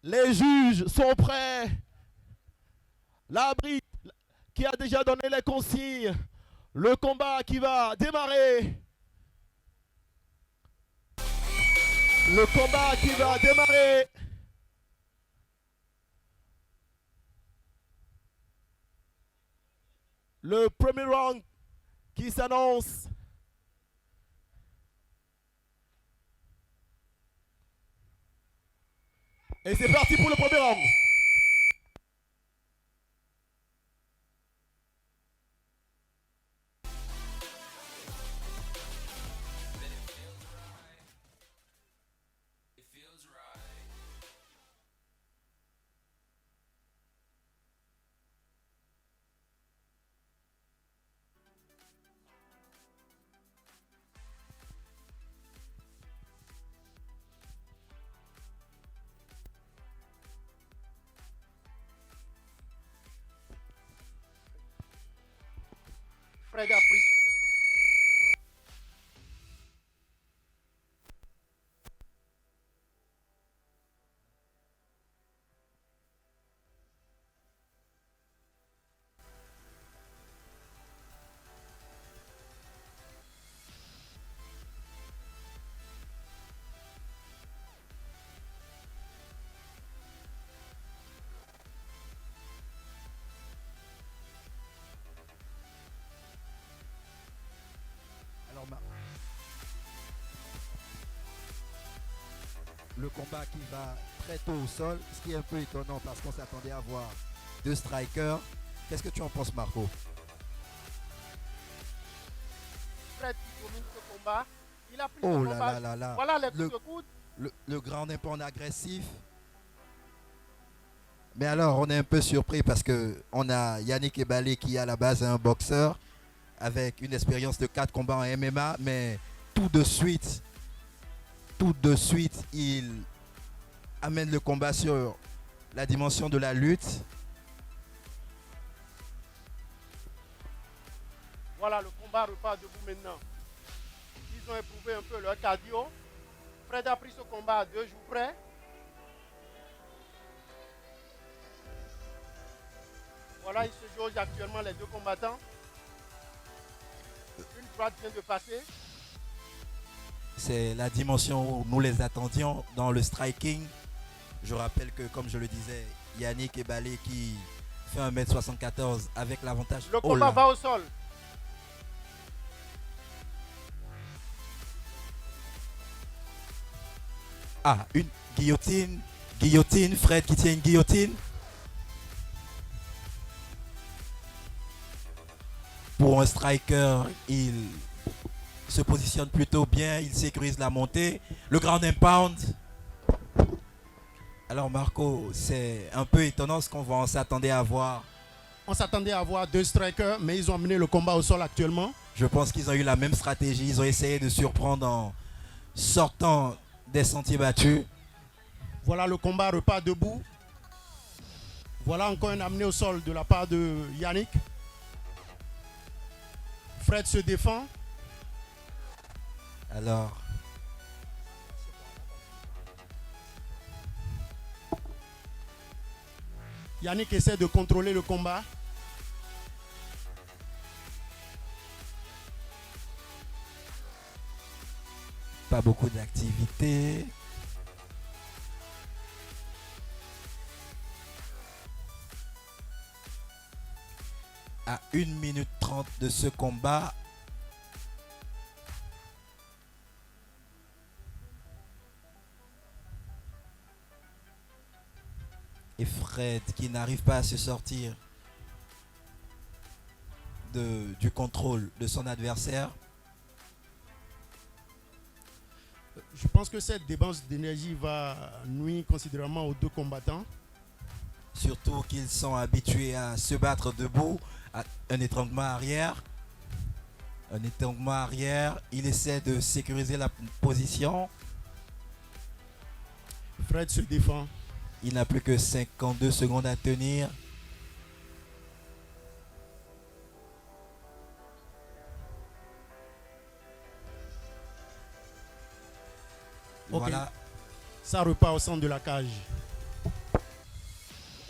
Les juges sont prêts. L'arbitre qui a déjà donné les consignes. Le combat qui va démarrer. Le combat qui va démarrer. Le premier round qui s'annonce. Et c'est parti pour le premier round. Fred a pris. Le combat qui va très tôt au sol, ce qui est un peu étonnant parce qu'on s'attendait à voir deux strikers. Qu'est-ce que tu en penses, Marco? Fred qui domine ce combat. Il a pris Oh ce là combat. là là là. Voilà les coups de coude. Le grand impact agressif. Mais alors, on est un peu surpris parce que on a Yannick Ebalé qui à la base est un boxeur avec une expérience de 4 combats en MMA, mais tout de suite, il amène le combat sur la dimension de la lutte. Voilà, le combat repart debout maintenant. Ils ont éprouvé un peu leur cardio. Fred a pris ce combat à 2 jours près. Voilà, ils se jaugent actuellement les deux combattants. Une droite vient de passer. C'est la dimension où nous les attendions dans le striking. Je rappelle que, comme je le disais, Yannick Ebalé qui fait 1m74 avec l'avantage. Le combat va au sol. Ah, une guillotine. Guillotine, Fred qui tient une guillotine. Pour un striker, il se positionne plutôt bien, il sécurise la montée. Le ground and pound. Alors Marco, c'est un peu étonnant ce qu'on s'attendait à voir. On s'attendait à voir deux strikers, mais ils ont mené le combat au sol actuellement. Je pense qu'ils ont eu la même stratégie. Ils ont essayé de surprendre en sortant des sentiers battus. Voilà, le combat repart debout. Voilà encore un amené au sol de la part de Yannick. Fred se défend. Alors, Yannick essaie de contrôler le combat. pas beaucoup d'activité. À 1 minute 30 de ce combat, et Fred qui n'arrive pas à se sortir du contrôle de son adversaire. Je pense que cette dépense d'énergie va nuire considérablement aux deux combattants. Surtout qu'ils sont habitués à se battre debout, à un étranglement arrière. Un étranglement arrière, il essaie de sécuriser la position. Fred se défend. Il n'a plus que 52 secondes à tenir. Ok. Voilà. Ça repart au centre de la cage.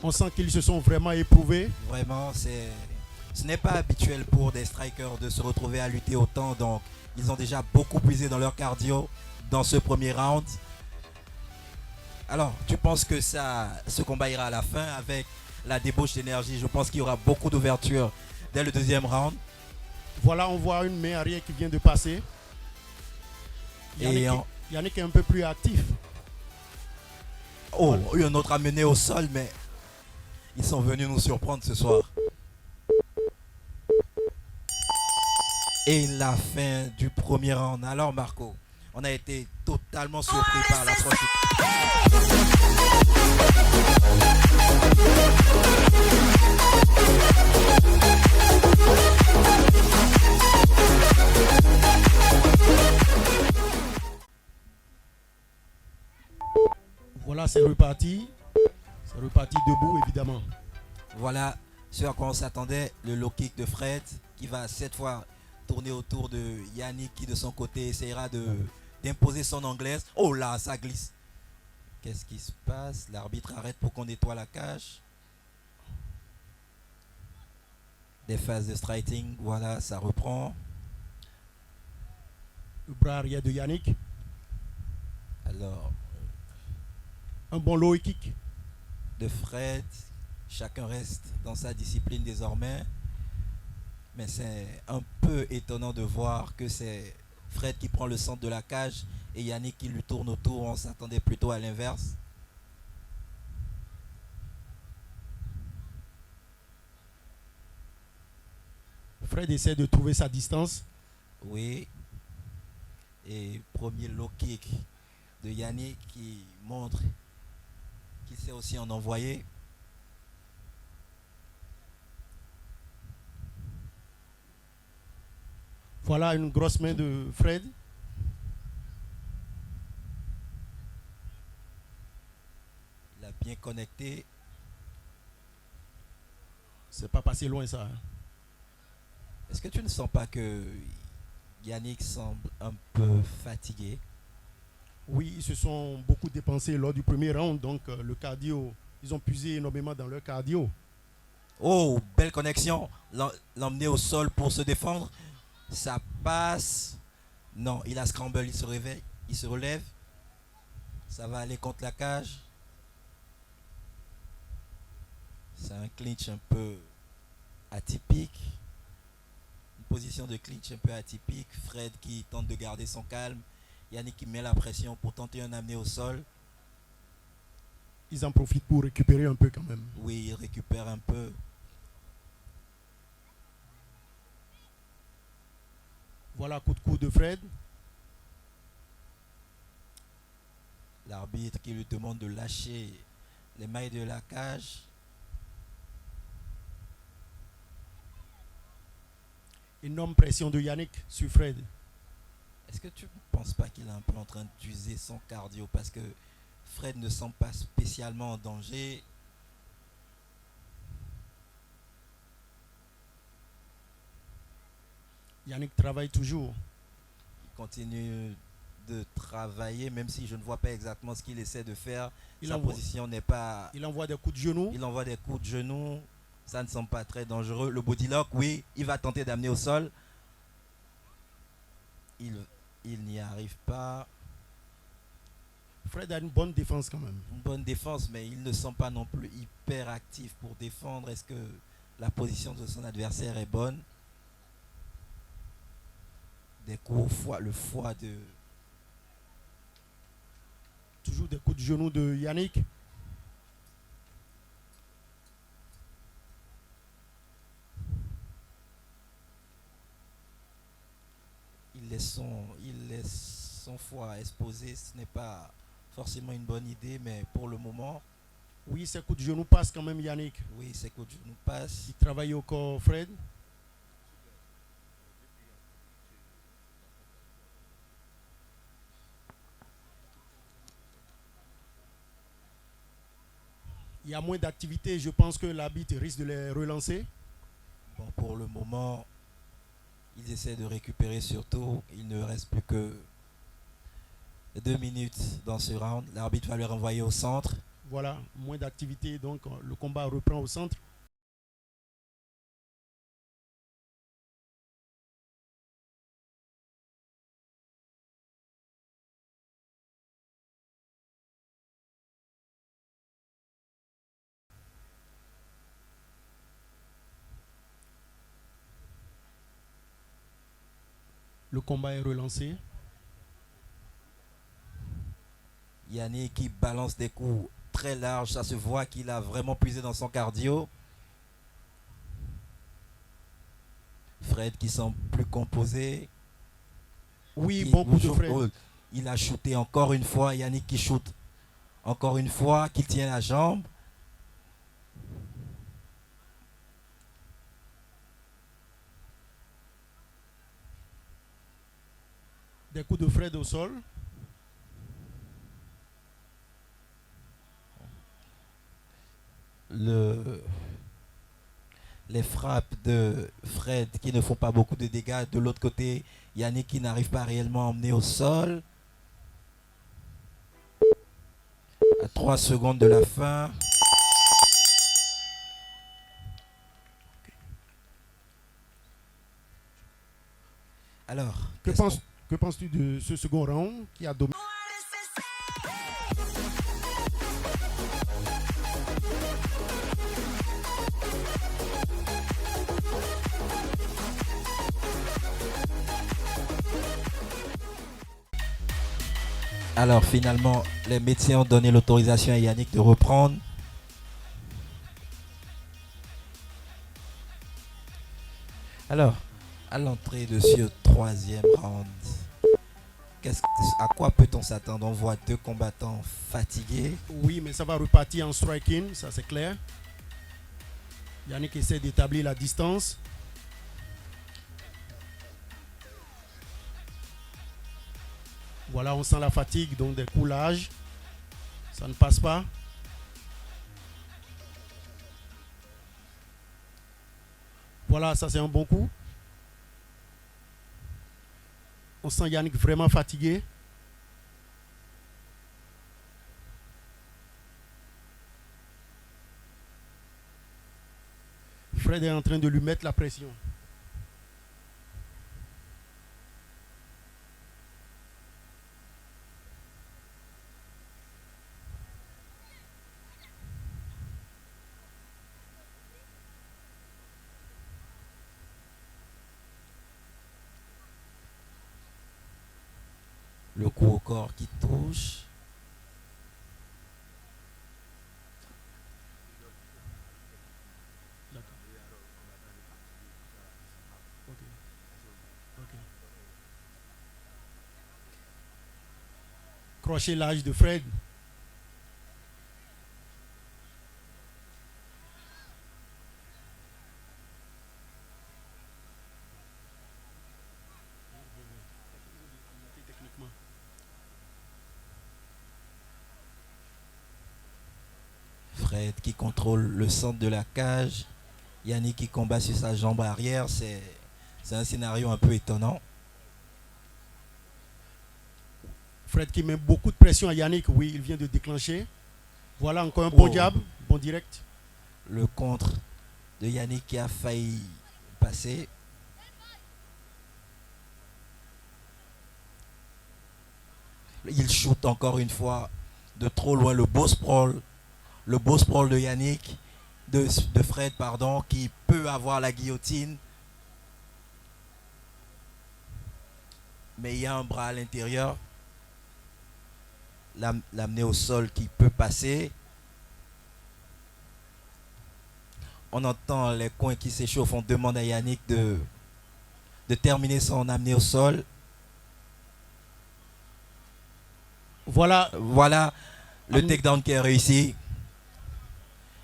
On sent qu'ils se sont vraiment éprouvés. Vraiment, ce n'est pas habituel pour des strikers de se retrouver à lutter autant. Donc, ils ont déjà beaucoup puisé dans leur cardio dans ce premier round. Alors, tu penses que ce combat ira à la fin avec la débauche d'énergie? Je pense qu'il y aura beaucoup d'ouverture dès le deuxième round. Voilà, on voit une main arrière qui vient de passer. Yannick est un peu plus actif. Oh, il y a un autre amené au sol, mais ils sont venus nous surprendre ce soir. Et la fin du premier round. Alors Marco, on a été totalement surpris par l'approche. Voilà, c'est reparti. C'est reparti debout, évidemment. Voilà ce à quoi on s'attendait, le low kick de Fred qui va cette fois tourner autour de Yannick qui de son côté essaiera d'imposer son anglaise. Oh là, ça glisse. Qu'est-ce qui se passe? L'arbitre arrête pour qu'on nettoie la cage. Des phases de striking, voilà, ça reprend. Le bras arrière de Yannick. Alors, un bon low kick de Fred. Chacun reste dans sa discipline désormais. Mais c'est un peu étonnant de voir que c'est Fred qui prend le centre de la cage et Yannick qui lui tourne autour. On s'attendait plutôt à l'inverse. Fred essaie de trouver sa distance. Oui. Et premier low kick de Yannick qui montre qu'il sait aussi en envoyer. Voilà une grosse main de Fred. Il a bien connecté. C'est pas passé loin ça. Est-ce que tu ne sens pas que Yannick semble un peu fatigué? Oui, ils se sont beaucoup dépensés lors du premier round. Donc le cardio, ils ont puisé énormément dans leur cardio. Oh, belle connexion. L'emmener au sol pour se défendre. Ça passe. Non, il a scramble, il se réveille, il se relève. Ça va aller contre la cage. C'est un clinch un peu atypique. Une position de clinch un peu atypique. Fred qui tente de garder son calme. Yannick qui met la pression pour tenter un amené au sol. Ils en profitent pour récupérer un peu quand même. Oui, il récupère un peu. Voilà, coup de coude de Fred. L'arbitre qui lui demande de lâcher les mailles de la cage. Énorme pression de Yannick sur Fred. Est-ce que tu ne penses pas qu'il est un peu en train d'user son cardio? Parce que Fred ne semble pas spécialement en danger. Yannick travaille toujours. Il continue de travailler, même si je ne vois pas exactement ce qu'il essaie de faire. Sa position n'est pas... Il envoie des coups de genoux. Il envoie des coups de genoux. Ça ne semble pas très dangereux. Le body lock, oui, il va tenter d'amener au sol. Il n'y arrive pas. Fred a une bonne défense quand même. Une bonne défense, mais il ne semble pas non plus hyper actif pour défendre. Est-ce que la position de son adversaire est bonne? Des coups au foie, le foie de... Toujours des coups de genoux de Yannick. Il laisse son foie exposé. Ce n'est pas forcément une bonne idée, mais pour le moment... Oui, ces coups de genoux passent quand même Yannick. Oui, ces coups de genoux passent. Il travaille au corps Fred. Il y a moins d'activité, je pense que l'arbitre risque de les relancer. Bon, pour le moment, ils essaient de récupérer surtout. Il ne reste plus que 2 minutes dans ce round. L'arbitre va le renvoyer au centre. Voilà, moins d'activité, donc le combat reprend au centre. Le combat est relancé. Yannick qui balance des coups très larges, ça se voit qu'il a vraiment puisé dans son cardio. Fred qui semble plus composé. Oui, bon coup de Fred. Oh, il a shooté encore une fois. Yannick qui shoot encore une fois, qui tient la jambe. Des coups de Fred au sol. Les frappes de Fred qui ne font pas beaucoup de dégâts. De l'autre côté, Yannick qui n'arrive pas réellement à emmener au sol. À 3 secondes de la fin. Alors, que penses-tu de ce second round qui a dominé? Alors finalement, les médecins ont donné l'autorisation à Yannick de reprendre. Alors, à l'entrée de ce troisième round, à quoi peut-on s'attendre? On voit deux combattants fatigués. Oui, mais ça va repartir en striking, ça c'est clair. Yannick essaie d'établir la distance. Voilà, on sent la fatigue, donc des coulages. Ça ne passe pas. Voilà, ça c'est un bon coup. On sent Yannick vraiment fatigué. Fred est en train de lui mettre la pression. Le coup au corps qui touche. Crochet large de Fred. Fred qui contrôle le centre de la cage. Yannick qui combat sur sa jambe arrière. C'est un scénario un peu étonnant. Fred qui met beaucoup de pression à Yannick. Oui, il vient de déclencher. Voilà encore un bon jab, bon direct. Le contre de Yannick qui a failli passer. Il shoot encore une fois de trop loin le beau sprawl. Le beau sprawl de Yannick, de Fred, pardon, qui peut avoir la guillotine. Mais il y a un bras à l'intérieur. L'amener au sol qui peut passer. On entend les coins qui s'échauffent. On demande à Yannick de terminer son amener au sol. Voilà le takedown qui est réussi.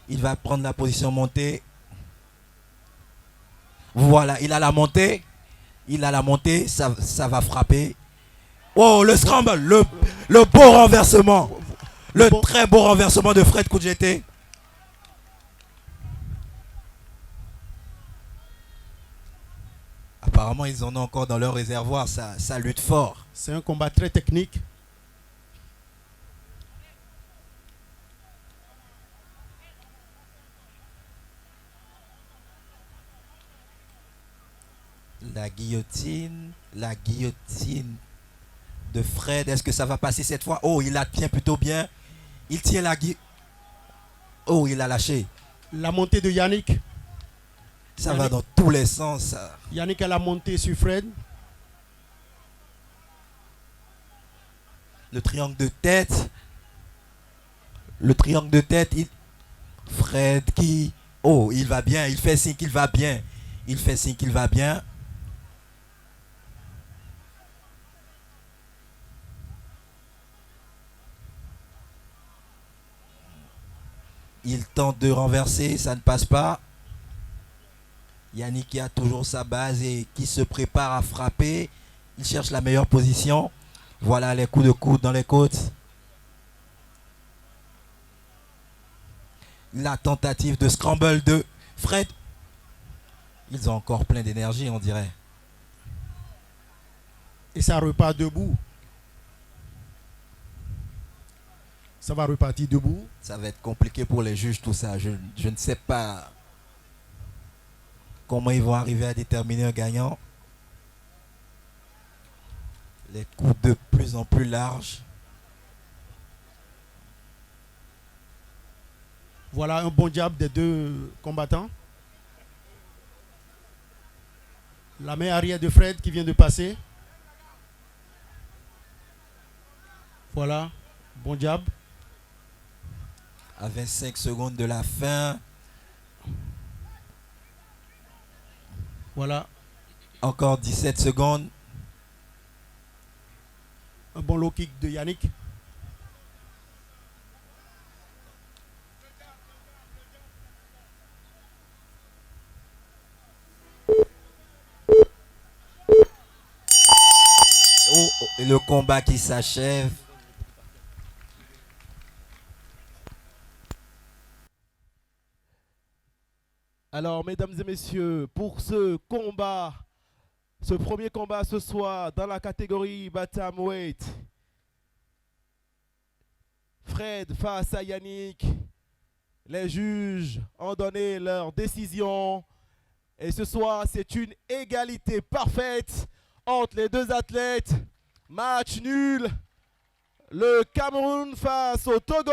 Il va prendre la position montée. Voilà, il a la montée. Ça va frapper. Oh, le scramble, le beau renversement. Le très beau renversement de Fred Koudjete. Apparemment, ils en ont encore dans leur réservoir. Ça lutte fort. C'est un combat très technique. La guillotine de Fred. Est-ce que ça va passer cette fois? Oh, il la tient plutôt bien. Il tient la guillotine. Oh, il a lâché. La montée de Yannick. Ça va dans tous les sens. Ça. Yannick a la montée sur Fred. Le triangle de tête. Fred qui... Oh, il va bien. Il fait signe qu'il va bien. Il tente de renverser, ça ne passe pas. Yannick qui a toujours sa base et qui se prépare à frapper. Il cherche la meilleure position. Voilà les coups de coude dans les côtes. La tentative de scramble de Fred. Ils ont encore plein d'énergie, on dirait. Et ça repart debout. Ça va repartir debout. Ça va être compliqué pour les juges, tout ça. Je ne sais pas comment ils vont arriver à déterminer un gagnant. Les coups de plus en plus larges. Voilà un bon jab des deux combattants. La main arrière de Fred qui vient de passer. Voilà, bon jab. À 25 secondes de la fin. Voilà. Encore 17 secondes. Un bon low kick de Yannick. Oh, et le combat qui s'achève. Alors, mesdames et messieurs, pour ce combat, ce premier combat ce soir dans la catégorie Bantamweight, Fred face à Yannick, les juges ont donné leur décision. Et ce soir, c'est une égalité parfaite entre les deux athlètes. Match nul. Le Cameroun face au Togo.